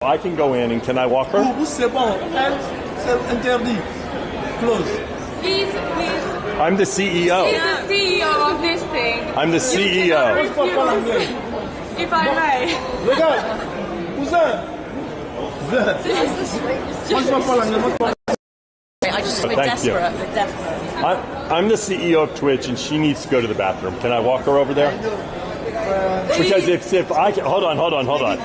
I can go in and can I walk her? C'est bon. C'est interdit. Close. Please. I'm the CEO. He's the CEO of this thing. I'm the CEO. If I may. Regarde. Cousin. Thank you. I'm the CEO of Twitch, and she needs to go to the bathroom. Can I walk her over there? Because if I can, hold on.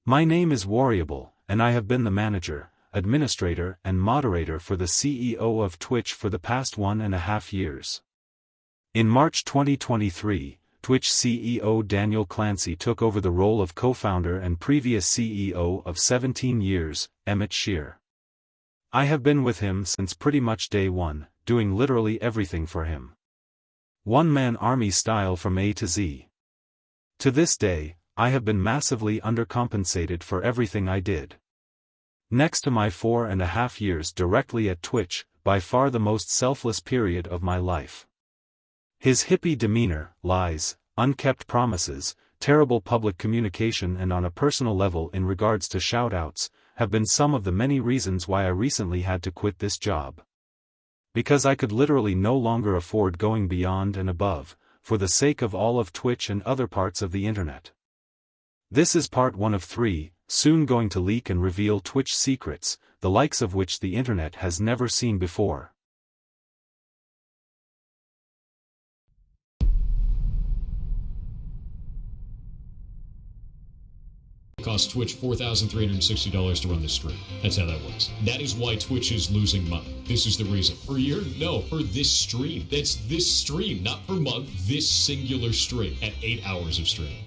My name is Warriable, and I have been the manager, administrator, and moderator for the CEO of Twitch for the past 1.5 years. In March 2023, Twitch CEO Dan Clancy took over the role of co-founder and previous CEO of 17 years, Emmett Shear. I have been with him since pretty much day one, doing literally everything for him. One-man army style from A to Z. To this day, I have been massively undercompensated for everything I did. Next to my 4.5 years directly at Twitch, by far the most selfless period of my life. His hippie demeanor, lies, unkept promises, terrible public communication and on a personal level in regards to shoutouts, have been some of the many reasons why I recently had to quit this job. Because I could literally no longer afford going beyond and above, for the sake of all of Twitch and other parts of the internet. This is part 1 of 3, soon going to leak and reveal Twitch secrets, the likes of which the internet has never seen before. Cost Twitch $4,360 to run this stream. That's how that works. That is why Twitch is losing money. This is the reason. Per year? No, for this stream. That's this stream, not per month. This singular stream at 8 hours of streaming.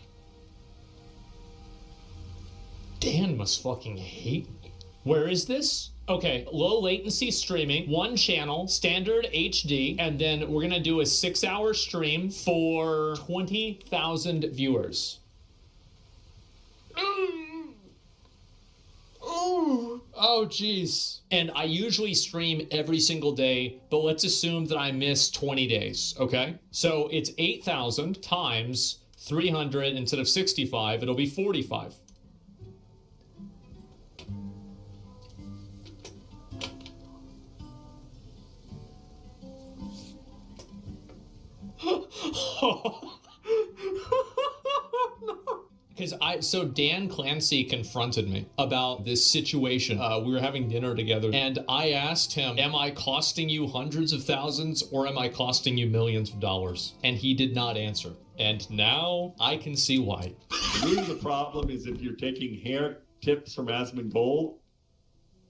Dan must fucking hate me. Where is this? Okay, low latency streaming, 1 channel, standard HD, and then we're gonna do a 6-hour stream for 20,000 viewers. Oh, jeez. And I usually stream every single day, but let's assume that I miss 20 days, okay? So it's 8,000 times 300 instead of 65, it'll be 45. So Dan Clancy confronted me about this situation. We were having dinner together and I asked him, am I costing you hundreds of thousands or am I costing you millions of dollars? And he did not answer. And now I can see why. The root of the problem is if you're taking hair tips from Asmongold,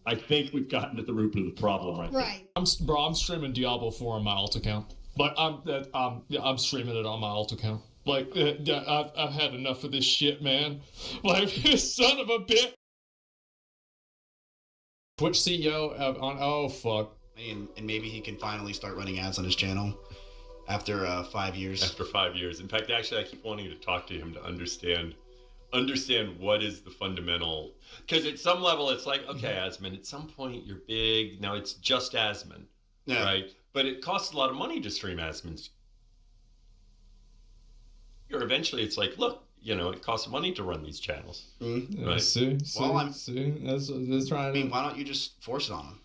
I think we've gotten at the root of the problem right now. I'm streaming Diablo 4 on my alt account. But I'm streaming it on my alt account. Like, I've had enough of this shit, man. Like, this son of a bitch. Twitch CEO oh, fuck. And maybe he can finally start running ads on his channel after 5 years. After 5 years. In fact, actually, I keep wanting to talk to him to understand what is the fundamental. Because at some level, it's like, okay, Asmon, at some point you're big. Now it's just Asmon, right? But it costs a lot of money to stream Asmon's. Or eventually it's like, look, it costs money to run these channels. Right? That's right. I mean, why don't you just force it on them?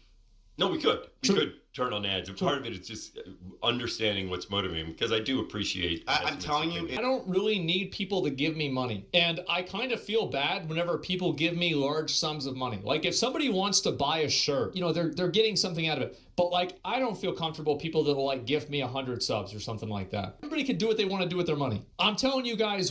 No, we could. We could turn on ads. And part of it is just understanding what's motivating, because I do appreciate. I'm telling you, I don't really need people to give me money. And I kind of feel bad whenever people give me large sums of money. Like if somebody wants to buy a shirt, they're getting something out of it. But like, I don't feel comfortable with people that will like give me 100 subs or something like that. Everybody can do what they want to do with their money. I'm telling you guys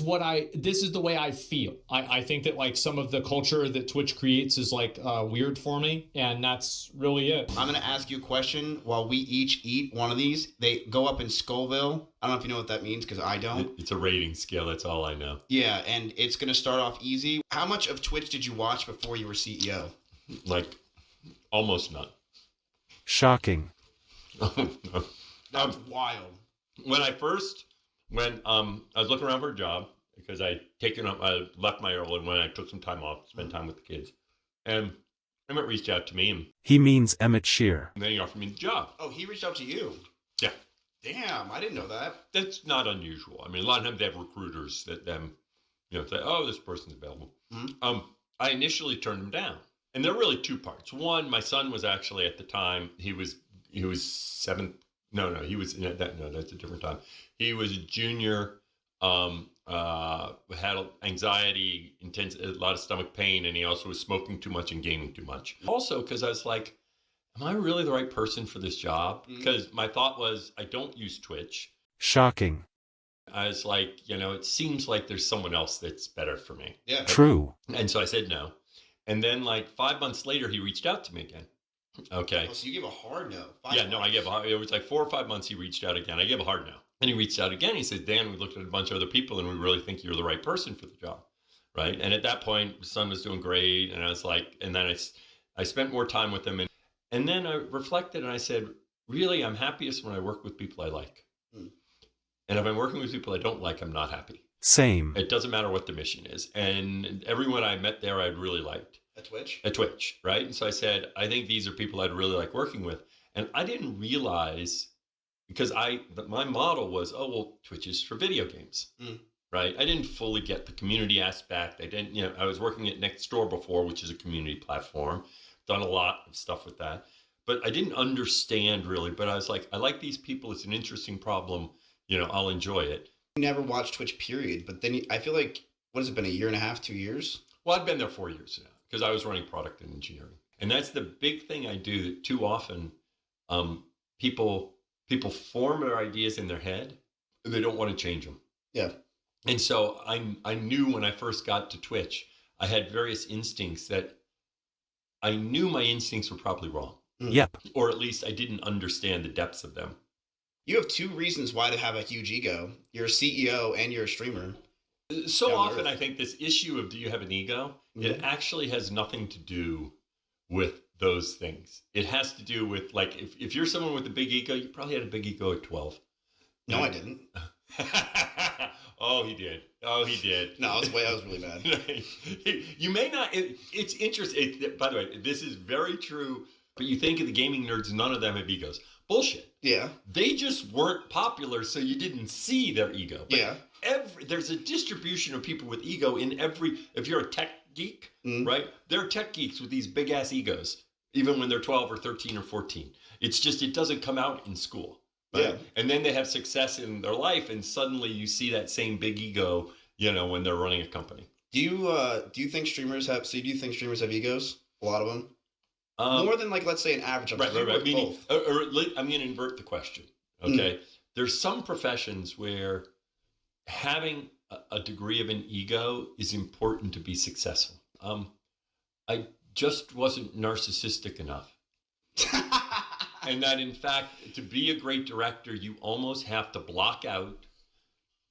this is the way I feel. I think that like some of the culture that Twitch creates is like weird for me. And that's really it. I'm going to ask you a question while we each eat one of these. They go up in Scoville. I don't know if you know what that means because I don't. It's a rating scale. That's all I know. Yeah. And it's going to start off easy. How much of Twitch did you watch before you were CEO? Like almost none. Shocking. Oh, no. That's wild. When I was looking around for a job because I left my role and when I took some time off to spend time with the kids. And Emmett reached out to me. And he means Emmett Shear. then he offered me the job. Oh, he reached out to you? Yeah. Damn, I didn't know that. That's not unusual. I mean, a lot of times they have recruiters that say, oh, this person's available. Mm-hmm. I initially turned them down. And there are really two parts. One, my son was actually at the time, he was 7th. No, he was that's a different time. He was a junior, had anxiety, a lot of stomach pain, and he also was smoking too much and gaming too much. Also, because I was like, am I really the right person for this job? Because my thought was, I don't use Twitch. Shocking. I was like, it seems like there's someone else that's better for me. Yeah. True. And so I said no. And then like 5 months later, he reached out to me again. Okay. Oh, so you gave a hard no. It was like 4 or 5 months he reached out again. I gave a hard no. And he reached out again. He said, Dan, we looked at a bunch of other people and we really think you're the right person for the job. Right. And at that point, my son was doing great. And I was like, and then I spent more time with him. And then I reflected and I said, really, I'm happiest when I work with people I like. And if I'm working with people I don't like, I'm not happy. Same. It doesn't matter what the mission is. And everyone I met there, I really liked. At Twitch? At Twitch, right? And so I said, I think these are people I'd really like working with. And I didn't realize, because my model was, oh, well, Twitch is for video games, right? I didn't fully get the community aspect. I was working at Nextdoor before, which is a community platform. Done a lot of stuff with that. But I didn't understand really. But I was like, I like these people. It's an interesting problem. I'll enjoy it. You never watched Twitch, period. But then I feel like, what has it been, 1.5 years, 2 years? Well, I've been there 4 years now because I was running product and engineering. And that's the big thing I do that too often people form their ideas in their head and they don't want to change them. Yeah. And so I knew when I first got to Twitch, I had various instincts that I knew my instincts were probably wrong. Yep. Or at least I didn't understand the depths of them. You have 2 reasons why to have a huge ego. You're a CEO and you're a streamer. So often I think this issue of do you have an ego, it actually has nothing to do with those things. It has to do with, like, if you're someone with a big ego, you probably had a big ego at 12. No, I didn't. Oh, he did. No, I was really bad. You may not. It's interesting. By the way, this is very true. But you think of the gaming nerds, none of them have egos. Bullshit. Yeah. They just weren't popular, so you didn't see their ego. But yeah. There's a distribution of people with ego in every. If you're a tech geek, right? There are tech geeks with these big ass egos, even when they're 12 or 13 or 14. It's just it doesn't come out in school. Right? Yeah. And then they have success in their life, and suddenly you see that same big ego, when they're running a company. Do you think streamers have? So do you think streamers have egos? A lot of them. More than, like, let's say an average. Right. I'm going to invert the question. Okay. There's some professions where having a degree of an ego is important to be successful. I just wasn't narcissistic enough. And that, in fact, to be a great director, you almost have to block out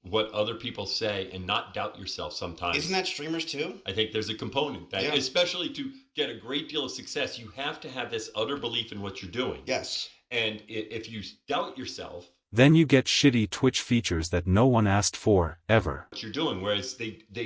what other people say and not doubt yourself sometimes. Isn't that streamers too? I think there's a component that, especially to get a great deal of success, you have to have this utter belief in what you're doing. Yes. And if you doubt yourself, then you get shitty Twitch features that no one asked for, ever. What you're doing, whereas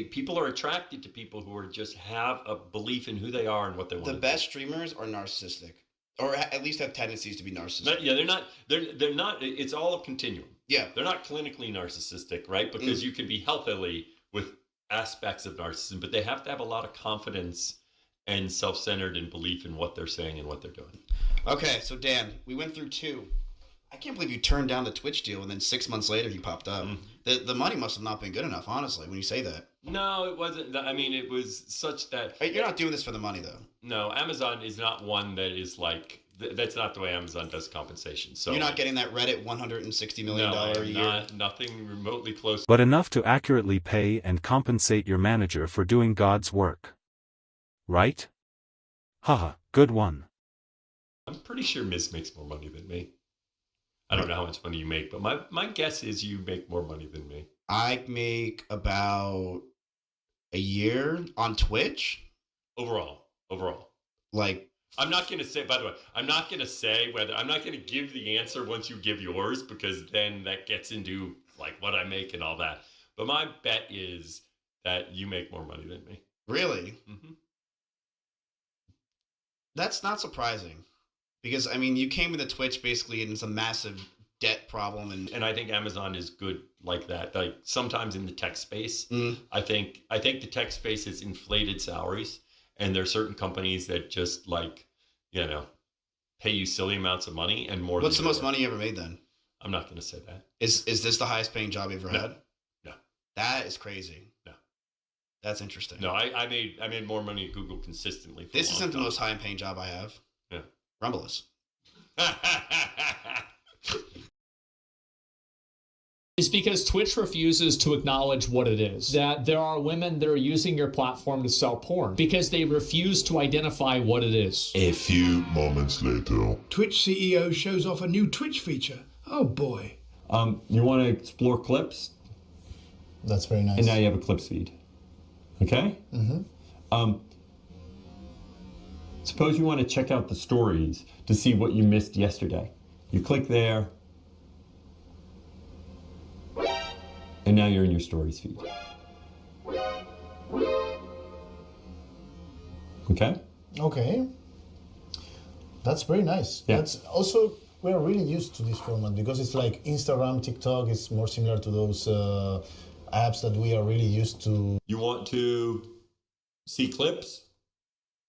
people are attracted to people who are just have a belief in who they are and what they want to do. The best streamers are narcissistic. Or at least have tendencies to be narcissistic. Yeah, they're not, it's all a continuum. Yeah. They're not clinically narcissistic, right? Because you can be healthily with aspects of narcissism, but they have to have a lot of confidence and self-centered and belief in what they're saying and what they're doing. Okay, so Dan, we went through 2. I can't believe you turned down the Twitch deal and then 6 months later he popped up. The money must have not been good enough, honestly, when you say that. No, it wasn't. I mean, it was such that... You're not doing this for the money, though. No, Amazon is not one that is like... That's not the way Amazon does compensation. So you're not getting that Reddit $160 million a year? Nothing remotely close. But enough to accurately pay and compensate your manager for doing God's work. Right? Haha, good one. I'm pretty sure Miz makes more money than me. I don't know how much money you make, but my guess is you make more money than me. I make about a year on Twitch. Overall. Like... I'm not going to say, by the way, I'm not going to give the answer once you give yours, because then that gets into like what I make and all that. But my bet is that you make more money than me. Really? Mm-hmm. That's not surprising, because I mean, you came into Twitch basically and it's a massive debt problem, and I think Amazon is good like that. Like sometimes in the tech space, I think the tech space has inflated salaries. And there are certain companies that just like, you know, pay you silly amounts of money and more. What's the most money you ever made then? I'm not going to say that. Is this the highest paying job you ever had? No. That is crazy. No. That's interesting. No, I made more money at Google consistently. This isn't the most high paying job I have. Yeah. Rumble is. Is because Twitch refuses to acknowledge what it is. That there are women that are using your platform to sell porn because they refuse to identify what it is. A few moments later. Twitch CEO shows off a new Twitch feature. Oh boy. You want to explore clips? That's very nice. And now you have a clips feed. Okay? Mm-hmm. Suppose you want to check out the stories to see what you missed yesterday. You click there. And now you're in your stories feed. Okay? Okay. That's very nice. Yeah. That's also, we're really used to this format because it's like Instagram, TikTok is more similar to those apps that we are really used to. You want to see clips?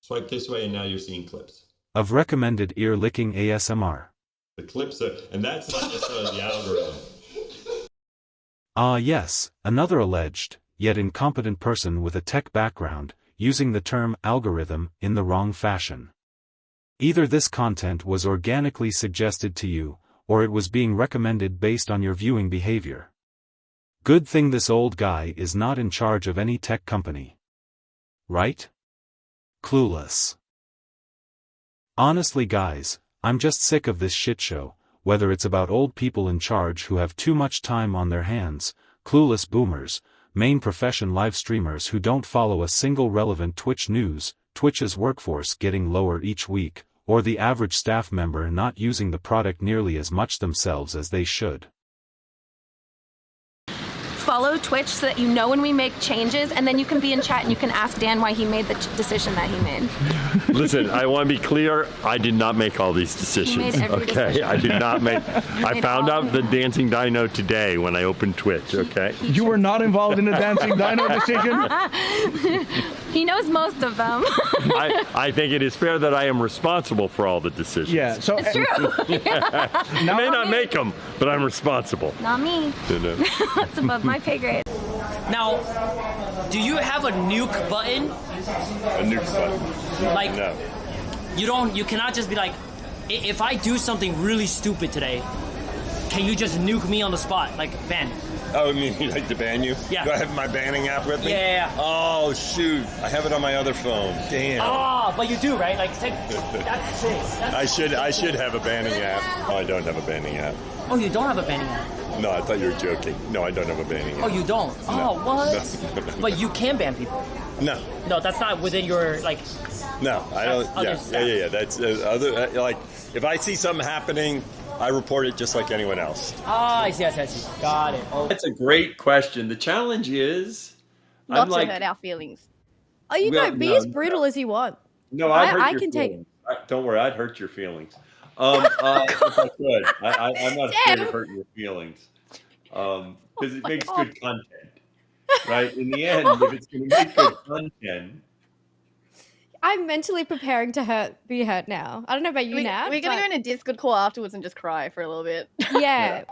Swipe this way and now you're seeing clips. Of recommended ear-licking ASMR. The clips are, and that's not necessarily the algorithm. Yes, another alleged, yet incompetent person with a tech background, using the term algorithm in the wrong fashion. Either this content was organically suggested to you, or it was being recommended based on your viewing behavior. Good thing this old guy is not in charge of any tech company. Right? Clueless. Honestly guys, I'm just sick of this shit show. Whether it's about old people in charge who have too much time on their hands, clueless boomers, main profession live streamers who don't follow a single relevant Twitch news, Twitch's workforce getting lower each week, or the average staff member not using the product nearly as much themselves as they should. Follow Twitch so that you know when we make changes, and then you can be in chat and you can ask Dan why he made the decision that he made. Listen, I want to be clear. I did not make all these decisions. You made every decision. I did not make. I found out the dancing dino today when I opened Twitch. Okay. You were not involved in the dancing dino decision? He knows most of them. I think it is fair that I am responsible for all the decisions. Yeah. So It's true. I may not make them, but I'm responsible. Not me. That's above my pay grade. Now, do you have a nuke button? A nuke button? Like, no. You cannot just be like, if I do something really stupid today, can you just nuke me on the spot? Like, ban. Oh, you mean like to ban you? Yeah. Do I have my banning app with me? Yeah. Oh, shoot. I have it on my other phone. Damn. Oh, but you do, right? Like, that's sick. I should have a banning app. Oh, I don't have a banning app. Oh, you don't have a banning app? No, I thought you were joking. No, I don't have a banning app. Oh, you don't? No. Oh, what? No. But you can ban people. No. No, that's not within your, like... No, I don't. Yeah. That's other. Like, if I see something happening, I report it just like anyone else. Ah, I see. Got it. Oh. That's a great question. The challenge is... Not to hurt our feelings. Oh, you know, be as brutal as you want. No, I can take... Don't worry, I'd hurt your feelings. If I could. I'm not scared of hurting your feelings. Because it makes good content. Right? In the end, if it's going to make good content... I'm mentally preparing to be hurt now. I don't know about you, Nat. We're going to go in a Discord call afterwards and just cry for a little bit. Yeah.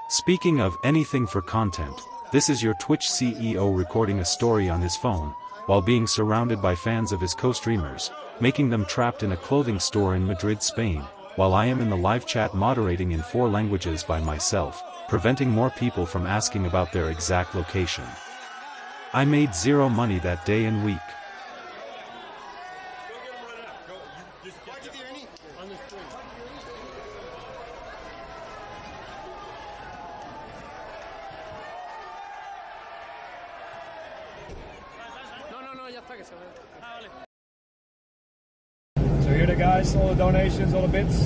Speaking of anything for content, this is your Twitch CEO recording a story on his phone, while being surrounded by fans of his co-streamers, making them trapped in a clothing store in Madrid, Spain, while I am in the live chat moderating in 4 languages by myself, preventing more people from asking about their exact location. I made 0 money that day and week. So here the guys, all the donations, all the bits,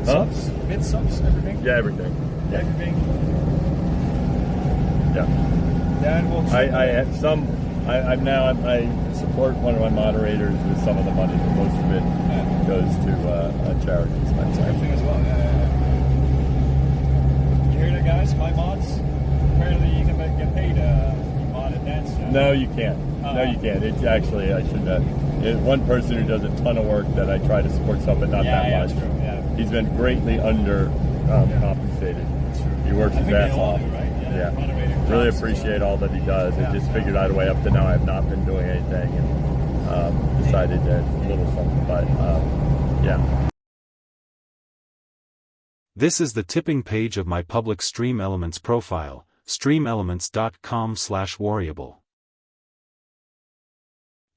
subs, bits, subs, everything. Yeah, everything. Yeah. Everything. Yeah. Dan will. I have some. I support one of my moderators with some of the money, but most of it goes to charities. That's everything as well. You hear that, guys? My mods. Apparently, you can get paid if you mod it. Dan's channel? No, you can't. No, you can't. It's actually, I shouldn't have. It's one person who does a ton of work that I try to support some, but not that much. True. Yeah. He's been greatly under compensated. He works his ass off. Right? Yeah. Moderator Really jobs. appreciate all that he does. I just figured out a way up to now. I have not been doing anything and decided to a little something, but yeah. This is the tipping page of my public Stream Elements profile, streamelements.com/Warriable.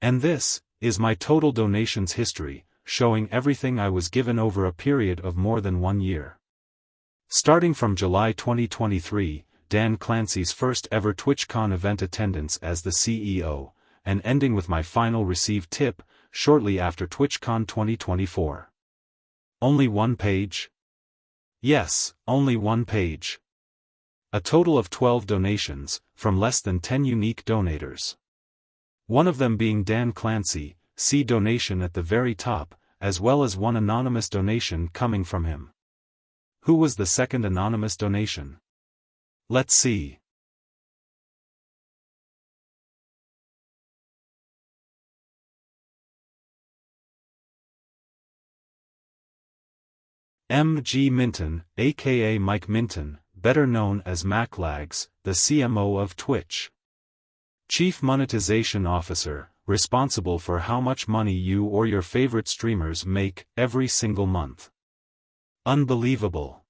And this is my total donations history, showing everything I was given over a period of more than 1 year. Starting from July 2023, Dan Clancy's first ever TwitchCon event attendance as the CEO, and ending with my final received tip, shortly after TwitchCon 2024. Only one page? Yes, only one page. A total of 12 donations, from less than 10 unique donators. One of them being Dan Clancy, see donation at the very top, as well as one anonymous donation coming from him. Who was the second anonymous donation? Let's see. M.G. Minton, aka Mike Minton, better known as MacLags, the CMO of Twitch. Chief Monetization Officer, responsible for how much money you or your favorite streamers make every single month. Unbelievable.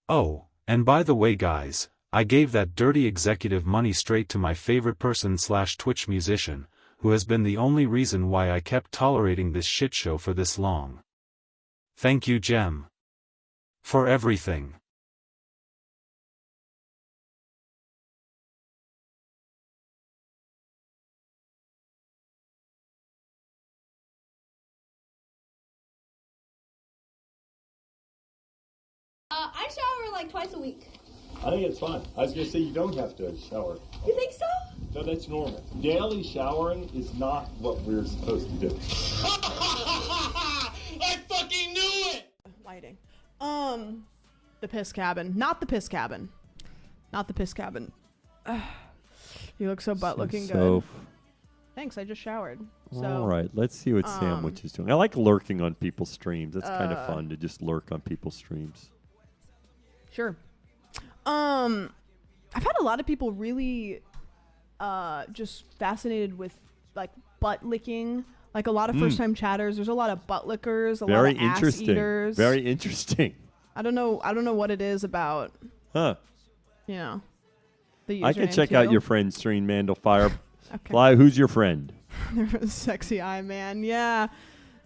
Oh, and by the way guys, I gave that dirty executive money straight to my favorite person/Twitch musician, who has been the only reason why I kept tolerating this shitshow for this long. Thank you, Gem. For everything. I shower like twice a week. I think it's fine. I was going to say you don't have to shower. You think so? No, that's normal. Daily showering is not what we're supposed to do. I fucking knew it! Lighting. The piss cabin. Not the piss cabin. Not the piss cabin. You look so butt looking good. Thanks, I just showered. So. All right, let's see what Sandwich is doing. I like lurking on people's streams. That's kind of fun to just lurk on people's streams. Sure. I've had a lot of people really just fascinated with like butt licking. Like a lot of first time chatters. There's a lot of butt lickers, a lot of ass eaters. Very interesting. I don't know what it is about. Huh. You know. The I can username check too. out your friend Stream Mandel Fire. Okay. Fly, who's your friend? There's sexy eye man. Yeah.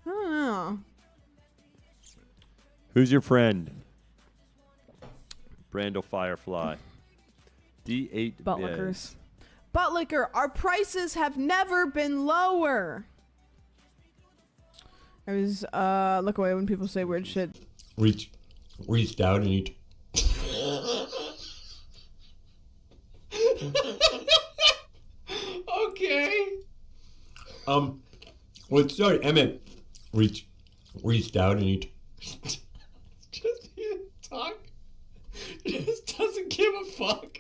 I don't know. Who's your friend? Brando Firefly. D8 Butt lickers. Butt licker, our prices have never been lower. I was look away when people say weird shit. Reached out and he Okay. Well, sorry, Emmett reached out and he Just talk. Just doesn't give a fuck.